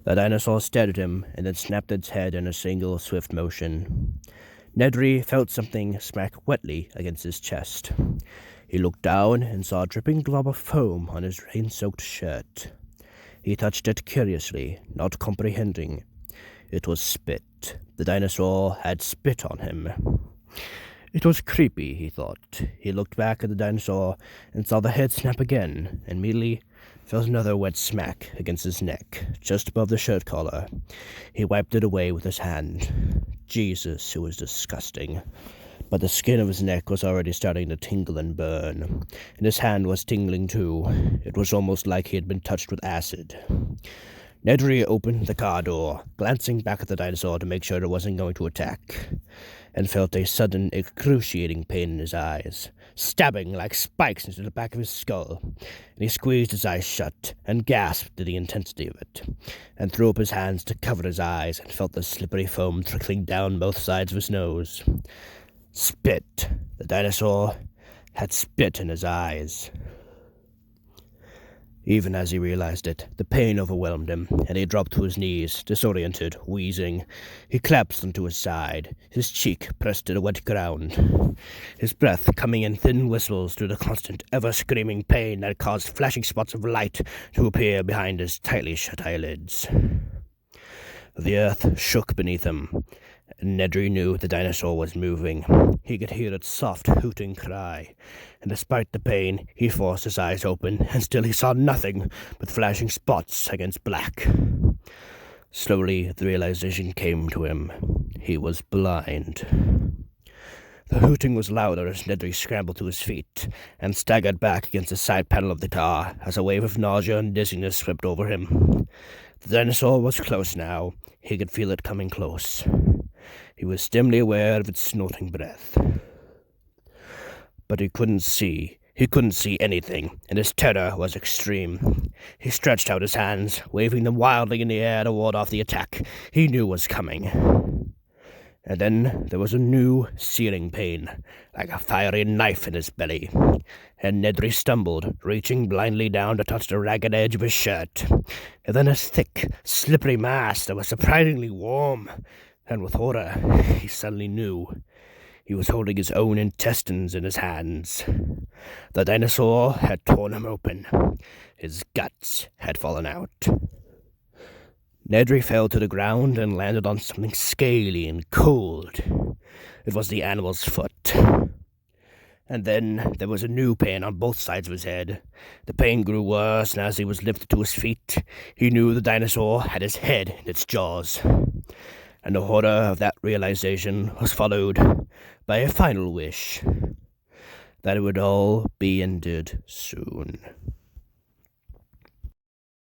The dinosaur stared at him and then snapped its head in a single swift motion. Nedry felt something smack wetly against his chest. He looked down and saw a dripping glob of foam on his rain-soaked shirt. He touched it curiously, not comprehending. It was spit. The dinosaur had spit on him. It was creepy, he thought. He looked back at the dinosaur and saw the head snap again, and immediately felt another wet smack against his neck, just above the shirt collar. He wiped it away with his hand. Jesus, it was disgusting. But the skin of his neck was already starting to tingle and burn, and his hand was tingling too. It was almost like he had been touched with acid. Nedry opened the car door, glancing back at the dinosaur to make sure it wasn't going to attack, and felt a sudden, excruciating pain in his eyes, stabbing like spikes into the back of his skull, and he squeezed his eyes shut and gasped at the intensity of it, and threw up his hands to cover his eyes and felt the slippery foam trickling down both sides of his nose. Spit. The dinosaur had spit in his eyes. Even as he realized it, the pain overwhelmed him, and he dropped to his knees, disoriented, wheezing. He collapsed onto his side, his cheek pressed to the wet ground, his breath coming in thin whistles through the constant, ever-screaming pain that caused flashing spots of light to appear behind his tightly shut eyelids. The earth shook beneath him, and Nedry knew the dinosaur was moving. He could hear its soft, hooting cry, and despite the pain, he forced his eyes open, and still he saw nothing but flashing spots against black. Slowly, the realization came to him. He was blind. The hooting was louder as Nedry scrambled to his feet and staggered back against the side panel of the car as a wave of nausea and dizziness swept over him. The dinosaur was close now. He could feel it coming close. He was dimly aware of its snorting breath. But he couldn't see. He couldn't see anything, and his terror was extreme. He stretched out his hands, waving them wildly in the air to ward off the attack he knew was coming. And then there was a new, searing pain, like a fiery knife in his belly, and Nedry stumbled, reaching blindly down to touch the ragged edge of his shirt, and then a thick, slippery mass that was surprisingly warm, and with horror, he suddenly knew he was holding his own intestines in his hands. The dinosaur had torn him open. His guts had fallen out. Nedry fell to the ground and landed on something scaly and cold. It was the animal's foot. And then there was a new pain on both sides of his head. The pain grew worse, and as he was lifted to his feet, he knew the dinosaur had his head in its jaws. And the horror of that realization was followed by a final wish that it would all be ended soon.